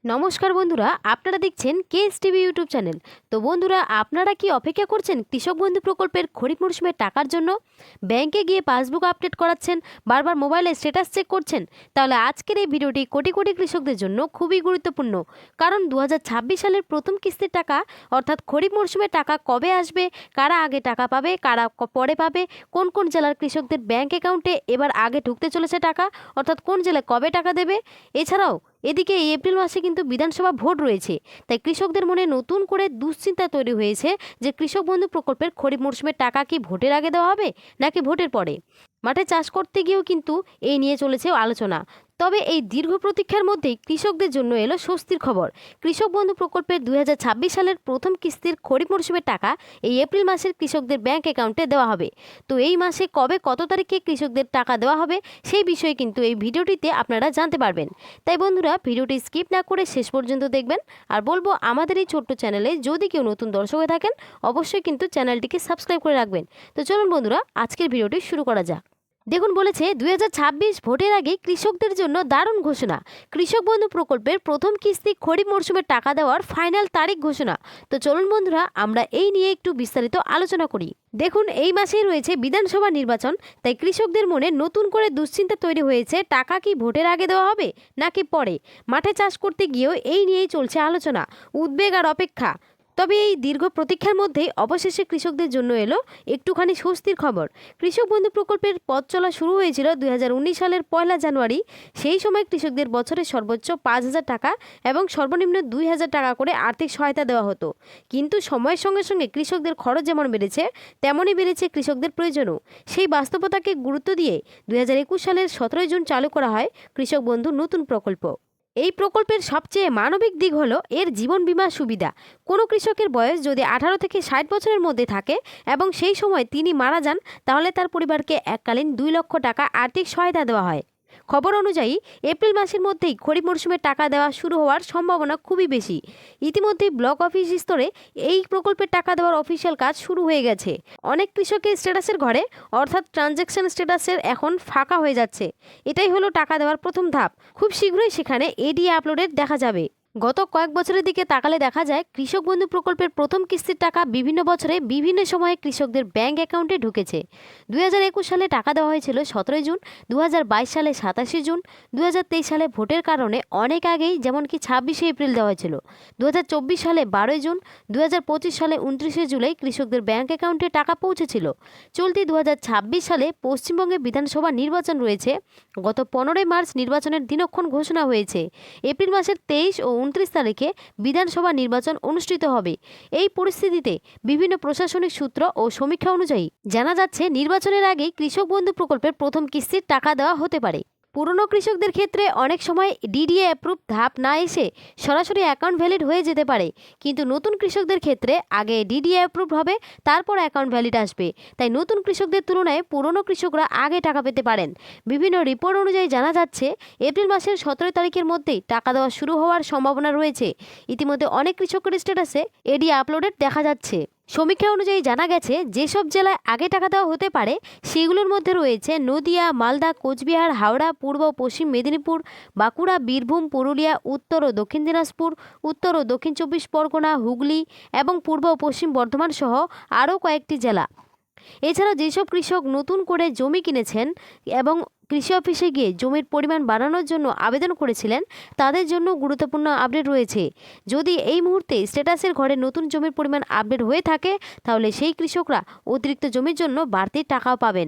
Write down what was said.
নমস্কার বন্ধুরা, আপনারা দেখছেন কেএস টিভি ইউটিউব চ্যানেল। তো বন্ধুরা, আপনারা কি অপেক্ষা করছেন কৃষক বন্ধু প্রকল্পের খরিফ মরশুমের টাকার জন্য? ব্যাংকে গিয়ে পাসবুক আপডেট করাচ্ছেন, বারবার মোবাইলে স্ট্যাটাস চেক করছেন? তাহলে আজকের এই ভিডিওটি কোটি কোটি কৃষকদের জন্য খুবই গুরুত্বপূর্ণ। কারণ 2026 সালের প্রথম কিস্তির টাকা অর্থাৎ খরিফ মরশুমের টাকা কবে আসবে, কারা আগে টাকা পাবে, কারা পরে পাবে, কোন কোন জেলার কৃষকদের ব্যাংক অ্যাকাউন্টে এবার আগে ঢুকতে চলেছে টাকা, অর্থাৎ কোন জেলায় কবে টাকা দেবে। এছাড়াও এদিকে এই এপ্রিল মাসে কিন্তু বিধানসভা ভোট রয়েছে, তাই কৃষকদের মনে নতুন করে দুশ্চিন্তা তৈরি হয়েছে যে কৃষক বন্ধু প্রকল্পের খরিফ মরশুমের টাকা কি ভোটের আগে দেওয়া হবে নাকি ভোটের পরে। মাঠে চাষ করতে গিয়েও কিন্তু এই নিয়ে চলেছে আলোচনা। তবে এই দীর্ঘ প্রতীক্ষার মধ্যেই কৃষকদের জন্য এলো স্বস্তির খবর। কৃষক বন্ধু প্রকল্পের 2026 সালের প্রথম কিস্তির খরিফ মরশুমের টাকা এই এপ্রিল মাসের কৃষকদের ব্যাংক অ্যাকাউন্টে দেওয়া হবে। তো এই মাসে কবে কত তারিখে কৃষকদের টাকা দেওয়া হবে সেই বিষয়ে কিন্তু এই ভিডিওটিতে আপনারা জানতে পারবেন। তাই বন্ধুরা, ভিডিওটি স্কিপ না করে শেষ পর্যন্ত দেখবেন। আর বলবো, আমাদের এই ছোট্ট চ্যানেলে যদি কেউ নতুন দর্শক হয়ে থাকেন অবশ্যই কিন্তু চ্যানেলটিকে সাবস্ক্রাইব করে রাখবেন। তো চলুন বন্ধুরা, আজকের ভিডিওটি শুরু করা যাক। দেখুন, বলেছে 2026 ভোটের আগে কৃষকদের জন্য দারুণ ঘোষণা। কৃষক বন্ধু প্রকল্পের প্রথম কিস্তি খরিফ মরশুমের টাকা দেওয়ার ফাইনাল তারিখ ঘোষণা। তো চলুন বন্ধুরা, আমরা এই নিয়ে একটু বিস্তারিত আলোচনা করি। দেখুন, এই মাসেই রয়েছে বিধানসভা নির্বাচন, তাই কৃষকদের মনে নতুন করে দুশ্চিন্তা তৈরি হয়েছে, টাকা কি ভোটের আগে দেওয়া হবে নাকি পরে। মাঠে চাষ করতে গিয়েও এই নিয়েই চলছে আলোচনা, উদ্বেগ আর অপেক্ষা। তবে এই দীর্ঘ প্রতীক্ষার মধ্যেই অবশেষে কৃষকদের জন্য এলো একটুখানি স্বস্তির খবর। কৃষক বন্ধু প্রকল্পের পথ চলা শুরু হয়েছিল 2019 সালের 1 জানুয়ারি। সেই সময় কৃষকদের বছরে সর্বোচ্চ 5,000 টাকা এবং সর্বনিম্ন 2,000 টাকা করে আর্থিক সহায়তা দেওয়া হতো। কিন্তু সময়ের সঙ্গে সঙ্গে কৃষকদের খরচ যেমন বেড়েছে, তেমনই বেড়েছে কৃষকদের প্রয়োজনও। সেই বাস্তবতাকে গুরুত্ব দিয়ে 2021 সালের 17 জুন চালু করা হয় কৃষক বন্ধু নতুন প্রকল্প। এই প্রকল্পের সবচেয়ে মানবিক দিক হলো এর জীবন বীমা সুবিধা। কোনো কৃষকের বয়স যদি 18 থেকে 60 বছরের মধ্যে থাকে এবং সেই সময় তিনি মারা যান, তাহলে তার পরিবারকে এককালীন 2 লক্ষ টাকা আর্থিক সহায়তা দেওয়া হয়। খবর অনুযায়ী এপ্রিল মাসের মধ্যেই খরিফ মরশুমের টাকা দেওয়া শুরু হওয়ার সম্ভাবনা খুবই বেশি। ইতিমধ্যেই ব্লক অফিস স্তরে এই প্রকল্পের টাকা দেওয়ার অফিসিয়াল কাজ শুরু হয়ে গেছে। অনেক কৃষকের স্ট্যাটাসের ঘরে অর্থাৎ ট্রানজ্যাকশন স্ট্যাটাসের এখন ফাঁকা হয়ে যাচ্ছে। এটাই হলো টাকা দেওয়ার প্রথম ধাপ। খুব শীঘ্রই সেখানে এডিএ আপলোডেড দেখা যাবে। গত কয়েক বছরের দিকে তাকালে দেখা যায় কৃষক বন্ধু প্রকল্পের প্রথম কিস্তির টাকা বিভিন্ন বছরে বিভিন্ন সময়ে কৃষকদের ব্যাংক অ্যাকাউন্টে ঢুকেছে। 2021 সালে টাকা দেওয়া হয়েছিল 17 জুন, 2022 সালে 27 জুন, 2023 সালে ভোটের কারণে অনেক আগেই যেমন কি 26 এপ্রিল দেওয়া হয়েছিল, 2024 সালে 12 জুন, 2025 সালে 29 জুলাই কৃষকদের ব্যাংক অ্যাকাউন্টে টাকা পৌঁছেছিল। চলতি 2026 সালে পশ্চিমবঙ্গে বিধানসভা নির্বাচন রয়েছে। গত 15 মার্চ নির্বাচনের দিনক্ষণ ঘোষণা হয়েছে। এপ্রিল মাসের 23 ও 29 তারিখে বিধানসভা নির্বাচন অনুষ্ঠিত হবে। এই পরিস্থিতিতে বিভিন্ন প্রশাসনিক সূত্র ও সমীক্ষা অনুযায়ী জানা যাচ্ছে নির্বাচনের আগেই কৃষক বন্ধু প্রকল্পের প্রথম কিস্তির টাকা দেওয়া হতে পারে। পুরনো কৃষকদের ক্ষেত্রে অনেক সময় ডিডিএ অ্যাপ্রুভ ধাপ না এসে সরাসরি অ্যাকাউন্ট ভ্যালিড হয়ে যেতে পারে, কিন্তু নতুন কৃষকদের ক্ষেত্রে আগে ডিডিএ অ্যাপ্রুভ হবে, তারপর অ্যাকাউন্ট ভ্যালিড আসবে। তাই নতুন কৃষকদের তুলনায় পুরনো কৃষকরা আগে টাকা পেতে পারেন। বিভিন্ন রিপোর্ট অনুযায়ী জানা যাচ্ছে এপ্রিল মাসের 17 তারিখের মধ্যেই টাকা দেওয়া শুরু হওয়ার সম্ভাবনা রয়েছে। ইতিমধ্যে অনেক কৃষকের স্ট্যাটাসে এডি আপলোডেড দেখা যাচ্ছে। সমীক্ষা অনুযায়ী জানা গেছে যেসব জেলায় আগে টাকা দেওয়া হতে পারে সেগুলোর মধ্যে রয়েছে নদিয়া, মালদা, কোচবিহার, হাওড়া, পূর্ব ও পশ্চিম মেদিনীপুর, বাঁকুড়া, বীরভূম, পুরুলিয়া, উত্তর ও দক্ষিণ দিনাজপুর, উত্তর ও দক্ষিণ 24 পরগনা, হুগলি এবং পূর্ব ও পশ্চিম বর্ধমান সহ আরও কয়েকটি জেলা। এছাড়া যেসব কৃষক নতুন করে জমি কিনেছেন এবং কৃষি অফিসে গিয়ে জমির পরিমাণ বাড়ানোর জন্য আবেদন করেছিলেন, তাদের জন্য গুরুত্বপূর্ণ আপডেট রয়েছে। যদি এই মুহূর্তে স্ট্যাটাসের ঘরে নতুন জমির পরিমাণ আপডেট হয়ে থাকে, তাহলে সেই কৃষকরা অতিরিক্ত জমির জন্য বাড়তি টাকাও পাবেন।